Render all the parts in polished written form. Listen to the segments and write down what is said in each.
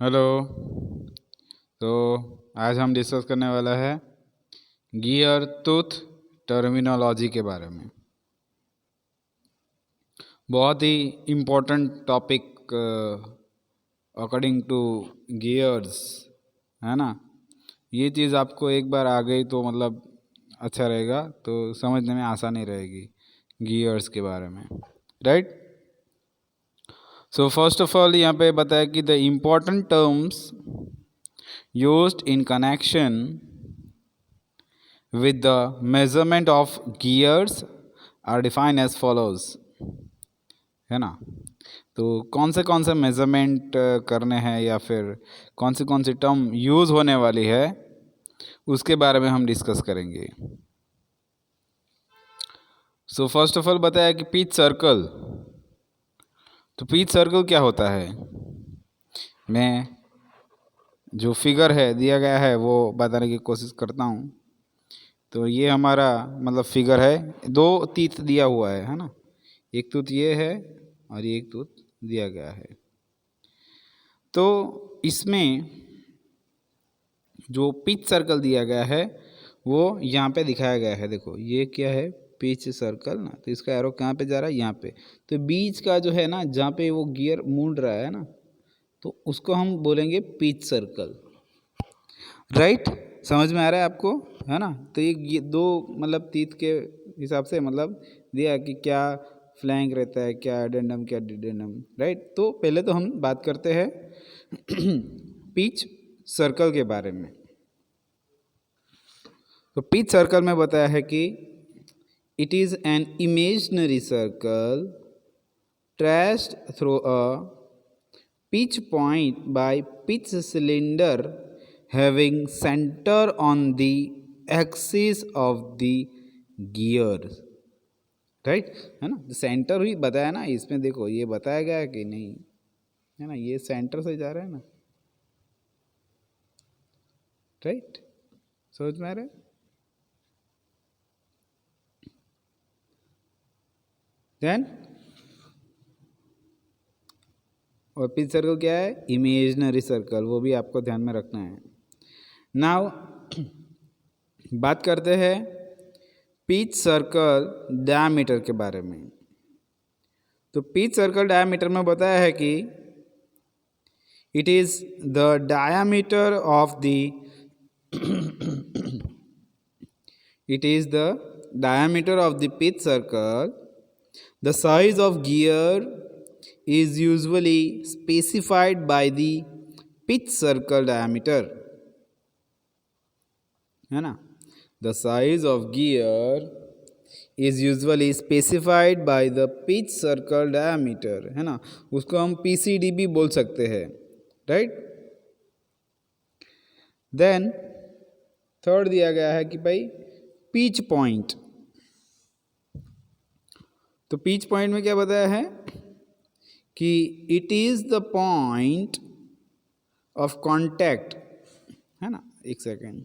Hello. तो आज हम डिस्कस करने वाला है गियर टूथ टर्मिनोलॉजी के बारे में। बहुत ही important topic according to gears, है ना। ये चीज़ आपको एक बार आ गई तो मतलब अच्छा रहेगा, तो समझने में आसानी रहेगी गियर्स के बारे में, right. So first of all यहाँ पे बताया कि the important terms used in connection with the measurement of gears are defined as follows, है ना। तो कौन से मेजरमेंट करने हैं या फिर कौन सी टर्म यूज़ होने वाली है उसके बारे में हम डिस्कस करेंगे। सो फर्स्ट ऑफ ऑल बताया कि पिच सर्कल। तो पिच सर्कल क्या होता है, मैं जो फिगर है दिया गया है वो बताने की कोशिश करता हूँ। तो ये हमारा मतलब फिगर है, दो तीत दिया हुआ है ना। एक तूत ये है और एक तूत दिया गया है। तो इसमें जो पिच सर्कल दिया गया है वो यहाँ पे दिखाया गया है। देखो ये क्या है, पिच सर्कल ना। तो इसका एरो कहाँ पे जा रहा है, यहाँ पे। तो बीच का जो है ना, जहाँ पे वो गियर मुड़ रहा है ना, तो उसको हम बोलेंगे पिच सर्कल, राइट। समझ में आ रहा है आपको, है ना। तो ये दो मतलब तीत के हिसाब से मतलब दिया कि क्या फ्लैंक रहता है, क्या एडेंडम क्या डिडेंडम, राइट। तो पहले तो हम बात करते हैं पिच सर्कल के बारे में। तो पिच सर्कल में बताया है कि it is an imaginary circle traced through a pitch point by pitch cylinder having center on the axis of the gear, right, है ना। सेंटर ही बताया ना इसमें, देखो ये बताया गया है कि नहीं, है ना। ये सेंटर से जा रहा है ना, राइट। समझ में आ रहा है। देन और पिच सर्कल क्या है, इमेजनरी सर्कल, वो भी आपको ध्यान में रखना है। नाउ बात करते हैं पिच सर्कल डायमीटर के बारे में। तो पिच सर्कल डायमीटर में बताया है कि it is the diameter of the it is the diameter of the pitch circle. The size of gear is usually specified by the pitch circle diameter, है ना। The size of gear is usually specified by the pitch circle diameter, है ना। उसको हम PCD भी बोल सकते हैं, राइट। देन थर्ड दिया गया है कि भाई पिच पॉइंट। तो पिच पॉइंट में क्या बताया है कि it is the point of contact, है ना। एक सेकेंड,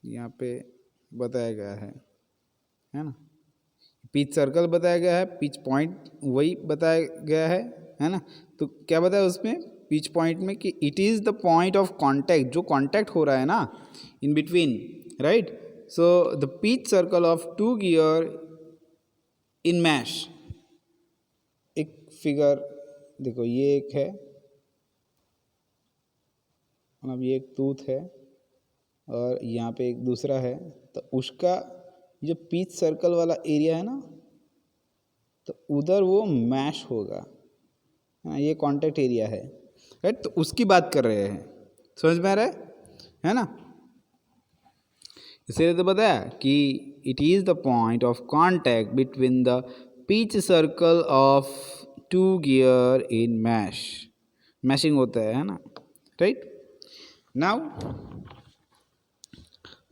यहाँ पे बताया गया है ना। पिच सर्कल बताया गया है, पिच पॉइंट वही बताया गया है ना। तो क्या बताया उसमें पिच पॉइंट में कि it is the point of contact, जो कांटेक्ट हो रहा है ना in between, right. So the pitch circle of two gear in mesh. एक फिगर देखो, ये एक है मतलब ये एक टूथ है और यहाँ पे एक दूसरा है। तो उसका जो पिच सर्कल वाला एरिया है ना, तो उधर वो मैश होगा, हाँ। ये कांटेक्ट एरिया है, राइट। तो उसकी बात कर रहे हैं, समझ में आ रहा है ना। इसलिए तो बताया कि it is the point of contact between the pitch circle of two gear in mesh. Meshing होता है ना, राइट। नाउ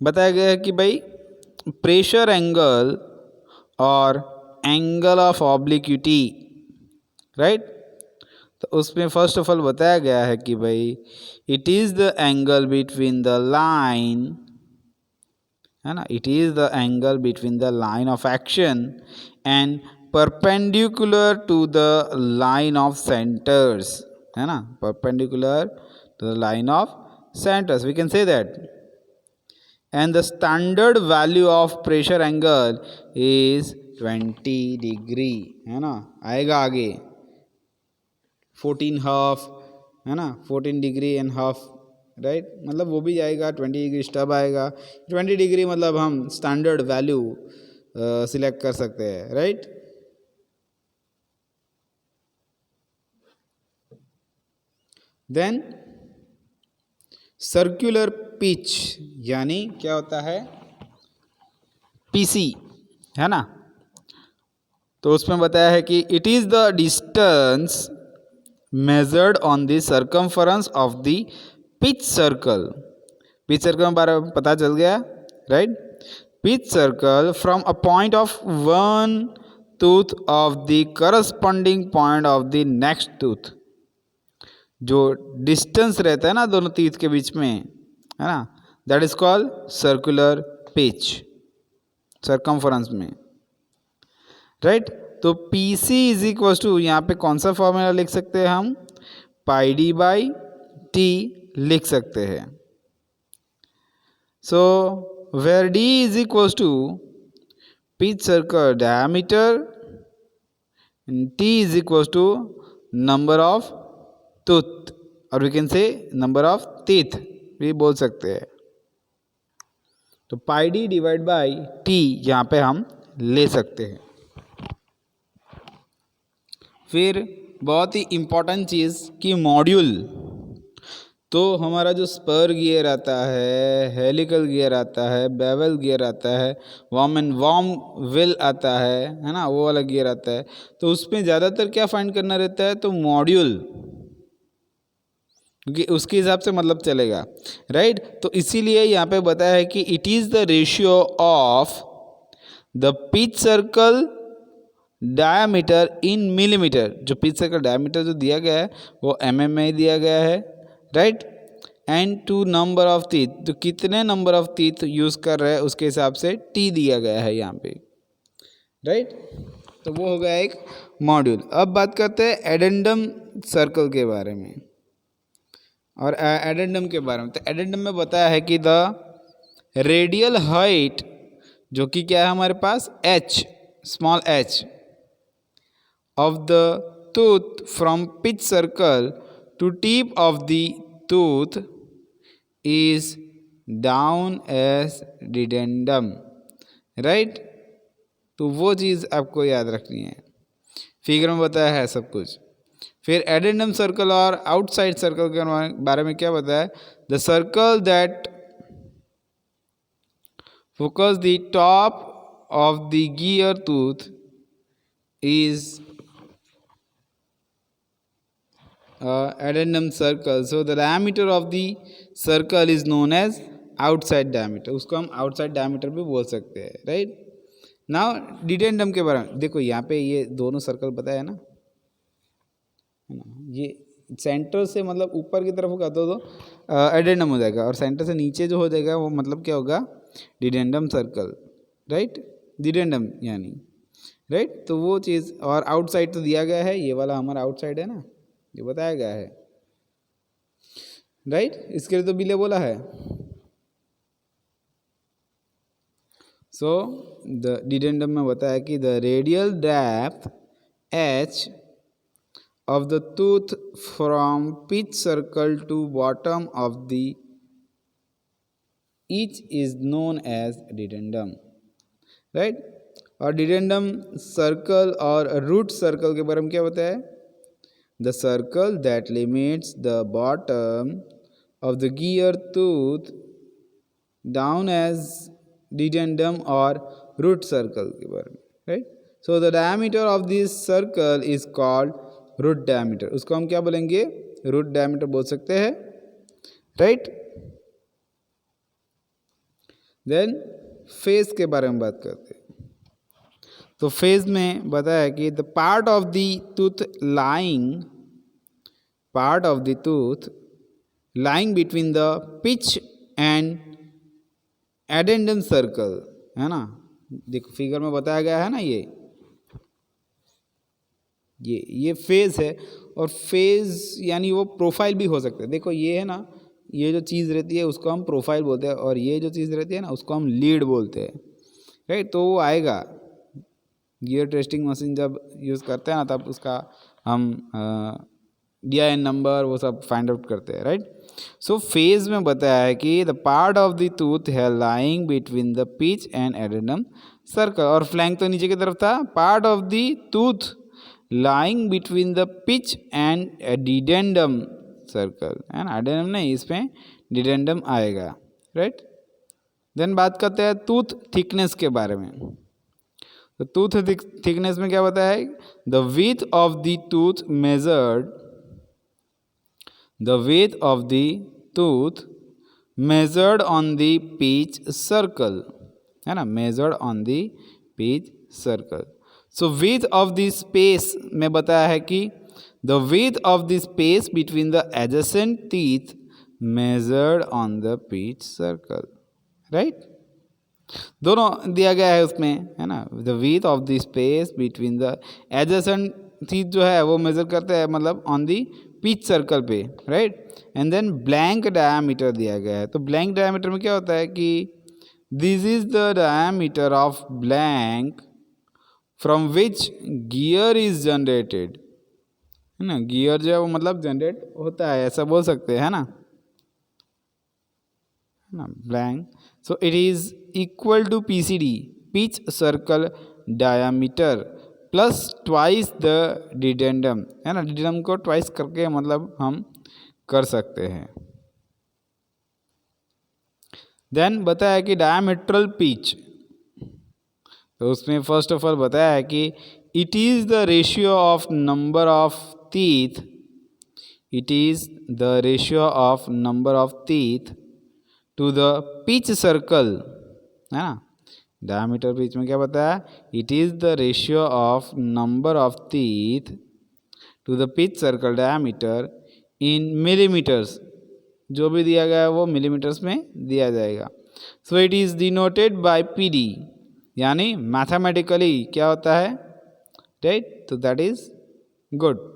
बताया गया है कि भाई प्रेशर एंगल और एंगल ऑफ ऑब्लिक्विटी, राइट। तो उसमें फर्स्ट ऑफ ऑल बताया गया है कि भाई it is the angle between the line, है ना। It is the angle between the line of action and perpendicular to the line of centres, है ना, perpendicular to the line of centres, we can say that. And the standard value of pressure angle is 20 degree, है ना, आएगा आगे 14 half, है ना, 14 degree and half, right, मतलब वो भी जाएगा 20 डिग्री स्टब आएगा. 20 डिग्री मतलब हम स्टैंडर्ड वैल्यू सिलेक्ट कर सकते हैं, राइट. देन सर्कुलर पिच यानी क्या होता है, पीसी, है ना. तो उसमें बताया है कि it is the distance measured on the circumference of the pitch circle. Pitch circle के बारे में पता चल गया, right. Pitch circle from a point of one tooth of the corresponding point of the next tooth. जो distance रहता है ना दोनों टीथ के बीच में, है ना, that is called circular pitch, circumference में, राइट. तो P C is equal to, यहाँ पे कौन सा फॉर्मूला लिख सकते हैं हम, पाई डी बाई टी लिख सकते हैं. So where D is equal to pitch circle diameter, T is equal to number of tooth, और we can say number of teeth भी बोल सकते हैं. तो pi D divide by T यहाँ पे हम ले सकते हैं. फिर बहुत ही इम्पोर्टेंट चीज़ कि मॉड्यूल. तो हमारा जो स्पर गियर आता है, हेलिकल गियर आता है, बेवल गियर आता है, वॉर्म एंड वॉर्म विल आता है ना, वो वाला गियर आता है. तो उसमें ज़्यादातर क्या फाइंड करना रहता है, तो मॉड्यूल, क्योंकि उसके हिसाब से मतलब चलेगा, राइट. तो इसीलिए यहाँ पे बताया है कि it is the ratio of the pitch circle diameter in millimetre. जो पिच सर्कल डायमीटर जो दिया गया है वो mm में दिया गया है, right. And to number of teeth, तो कितने नंबर ऑफ टीथ यूज़ कर रहे हैं उसके हिसाब से टी दिया गया है यहाँ पे, राइट. तो वो हो गया एक मॉड्यूल. अब बात करते हैं एडेंडम सर्कल के बारे में और एडेंडम के बारे में. तो एडेंडम में बताया है कि द रेडियल हाइट, जो कि क्या है हमारे पास, h, small h, of the tooth from pitch circle to tip of the tooth is down as dedendum, right. तो वो चीज़ आपको याद रखनी है, फिगर में बताया है सब कुछ. फिर एडेंडम सर्कल और आउटसाइड सर्कल के बारे में क्या बताया, the circle that focus the top of the gear tooth is addendum circle. So the diameter of the circle is known as outside diameter. उसको हम outside diameter भी बोल सकते हैं, right. Now dedendum के बारे में देखो, यहाँ पे ये दोनों सर्कल बताया है ना, ये सेंटर से मतलब ऊपर की तरफ होगा तो एडेंडम हो जाएगा, और सेंटर से नीचे जो हो जाएगा वो मतलब क्या होगा, डिडेंडम सर्कल, राइट. डिडेंडम यानी, राइट. तो वो चीज़, और आउटसाइड तो दिया गया है, ये वाला हमारा आउटसाइड है ना, ये बताया गया है, राइट. इसके लिए तो बिले बोला है. सो द डिडेंडम में बताया कि the radial depth h of the tooth from pitch circle to bottom of the each is known as dedendum, right. और डिडेंडम सर्कल और रूट सर्कल के बारे में क्या बताया है, the circle that limits the bottom of the gear tooth down as dedendum or root circle के बारे में, right. So the diameter of this circle is called root diameter. उसको हम क्या बोलेंगे, root diameter बोल सकते हैं, right. Then phase के बारे में बात करते हैं. तो फेज में बताया कि the part of the tooth lying between the pitch and addendum circle, है ना. देखो फिगर में बताया गया है ना, ये ये फेज है, और फेज यानी वो प्रोफाइल भी हो सकता है। देखो ये है ना, ये जो चीज़ रहती है उसको हम प्रोफाइल बोलते हैं, और ये जो चीज़ रहती है ना उसको हम लीड बोलते हैं, राइट। तो वो आएगा, गियर टेस्टिंग मशीन जब यूज़ करते हैं ना तब उसका हम DIN नंबर वो सब फाइंड आउट करते हैं, राइट। सो फेज में बताया है कि the part of the tooth है lying between the pitch and addendum circle, और फ्लैंक तो नीचे की तरफ था। Part of the tooth lying between the pitch and dedendum circle, है ना, एडेनम नहीं, इसमें डिडेंडम आएगा, राइट। देन बात करते हैं टूथ थिकनेस के बारे में। तो टूथ थिकनेस में क्या बताया है, the width of the tooth measured, the width of the tooth measured on the pitch circle, है ना, measured on the pitch circle. So width of the space में बताया है कि the width of the space between the adjacent teeth measured on the pitch circle, right. दोनों दिया गया है उसमें, है ना, the width of the space between the adjacent teeth जो है वो मेजर करते हैं, मतलब ऑन दी पिच सर्कल पे, right. And then blank diameter दिया गया है। तो ब्लैंक डायामीटर में क्या होता है कि this is the diameter of blank from which gear is generated, है ना, गियर जो है वो मतलब जनरेट होता है, ऐसा बोल सकते हैं, है ना, blank. So it is equal to PCD, pitch circle diameter, plus twice the dedendum, है ना, डिडेंडम को ट्वाइस करके मतलब हम कर सकते हैं। देन बताया कि डायमेट्रल पिच, तो उसमें फर्स्ट ऑफ ऑल बताया है कि it is the ratio of number of teeth, it is the ratio of number of teeth to the pitch circle, है ना, डायमीटर पिच में क्या बताया, it is the ratio of number of teeth to the pitch circle diameter in millimetres, जो भी दिया गया है वो मिलीमीटर्स में दिया जाएगा। So it is denoted by PD, यानी मैथमेटिकली क्या होता है, राइट। तो that is good.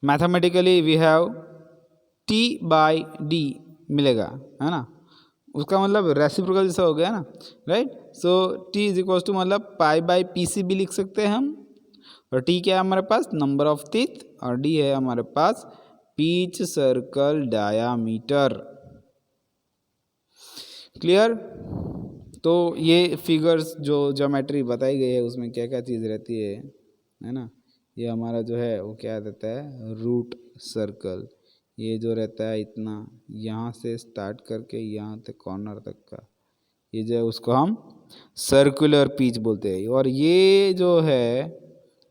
Mathematically we have T/D मिलेगा, है ना, उसका मतलब रेसिप्रोकल जैसा हो गया ना, right. So T is equal to मतलब π/PC भी लिख सकते हैं हम, और T क्या है हमारे पास, नंबर ऑफ टीथ, और D है हमारे पास पिच सर्कल डायामीटर। क्लियर। तो ये फिगर्स जो ज्योमेट्री बताई गई है उसमें क्या क्या चीज़ रहती है ना, ये हमारा जो है वो क्या रहता है, रूट सर्कल, ये जो रहता है इतना, यहाँ से स्टार्ट करके यहाँ तक कॉर्नर तक का, ये जो है उसको हम सर्कुलर पिच बोलते हैं। और ये जो है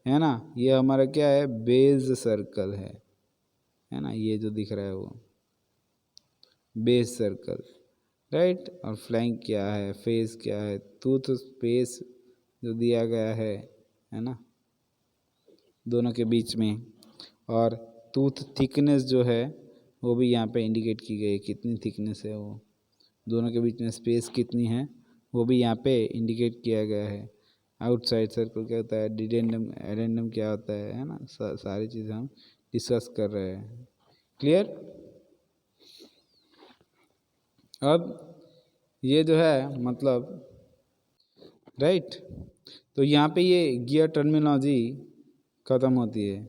ना, ये हमारा क्या है, बेस सर्कल है ना, ये जो दिख रहा है वो बेस सर्कल, राइट। और फ्लैंक क्या है, फेस क्या है, टूथ स्पेस जो दिया गया है ना, दोनों के बीच में, और टूथ थिकनेस जो है वो भी यहाँ पे इंडिकेट की गई है, कितनी थिकनेस है वो, दोनों के बीच में स्पेस कितनी है वो भी यहाँ पे इंडिकेट किया गया है। आउटसाइड सर्कल क्या होता है, डिडेंडम एडेंडम क्या होता है ना, सारी चीज़ें हम डिस्कस कर रहे हैं। क्लियर। अब ये जो है मतलब, राइट, तो यहाँ पे ये गियर टर्मिनोलॉजी ख़त्म होती है,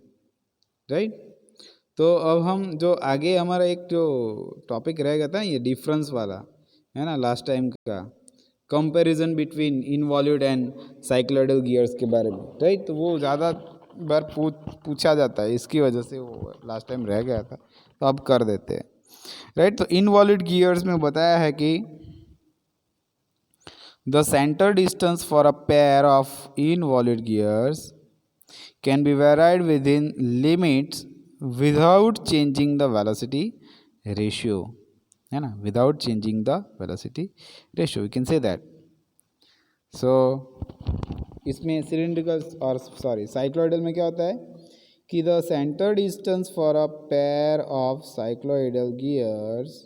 राइट। तो अब हम जो आगे हमारा एक जो टॉपिक रहेगा था ये डिफरेंस वाला, है ना, लास्ट टाइम का comparison between involute and cycloidal gears के बारे में, राइट। तो वो ज़्यादा बार पूछा जाता है, इसकी वजह से वो लास्ट टाइम रह गया था, तो अब कर देते हैं, राइट। तो इनवॉल्यूट गियर्स में बताया है कि the centre distance for a pair of involute gears can be varied with in limits without changing the velocity ratio, है ना, without changing the velocity ratio, we can say that. So इसमें cylindrical और cycloidal में क्या होता है कि the center distance for a pair of cycloidal gears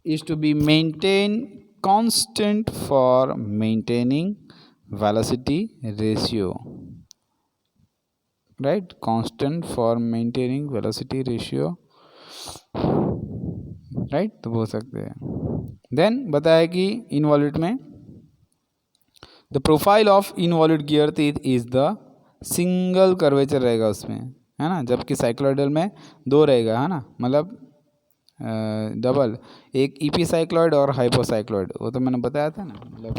is to be maintained constant for maintaining velocity ratio, right? Constant for maintaining velocity ratio, right? तो बोल सकते हैं. देन बताया कि इनवॉल्यूट में the profile of involute gear teeth is the single curvature रहेगा उसमें, है ना, जबकि साइक्लोइडल में दो रहेगा, है ना, मतलब डबल, एक ईपी साइक्लॉइड और हाइपोसाइक्लॉइड, वो तो मैंने बताया था ना, मतलब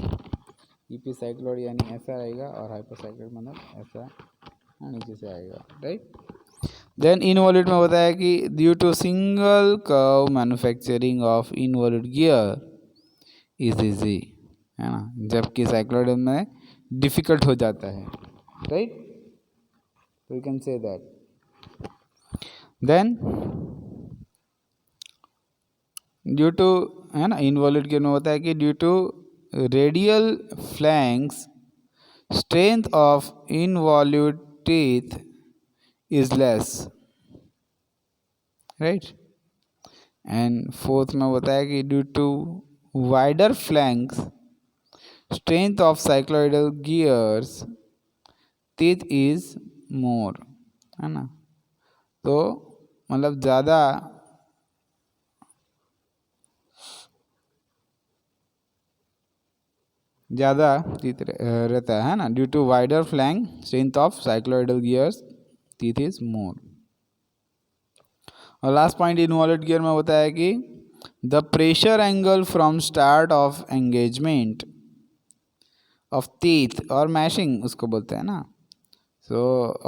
ईपी साइक्लॉइड यानी ऐसा रहेगा और हाइपोसाइक्लॉइड मतलब ऐसा नीचे से आएगा, राइट. देन इनवॉल्यूट में बताया कि due to single curve manufacturing of involute gear is easy, है ना, जबकि साइक्लॉइड में डिफिकल्ट हो जाता है, राइट. तो you can say that. Then due to, है ना, इनवॉल्यूट गियर में होता है कि due to radial flanks strength of involute teeth is less, right. And fourth में बताया कि due to wider flanks strength of cycloidal gears teeth is more, है ना, तो मतलब ज़्यादा teeth रहता है ना, due to wider flank strength of cycloidal gears teeth is more. और लास्ट पॉइंट इनवॉल्यूट गियर में होता है कि the pressure angle from start of engagement of teeth और मैशिंग उसको बोलते हैं ना, so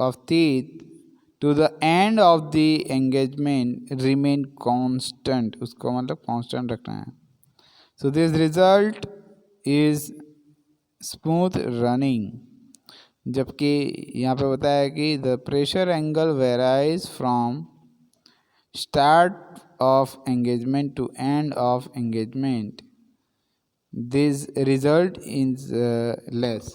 of teeth to the end of the engagement remain constant, उसको मतलब कांस्टेंट रखना है. So this result is smooth running, जबकि यहाँ पे बताया कि the pressure angle varies from start of engagement to end of engagement, this result is less.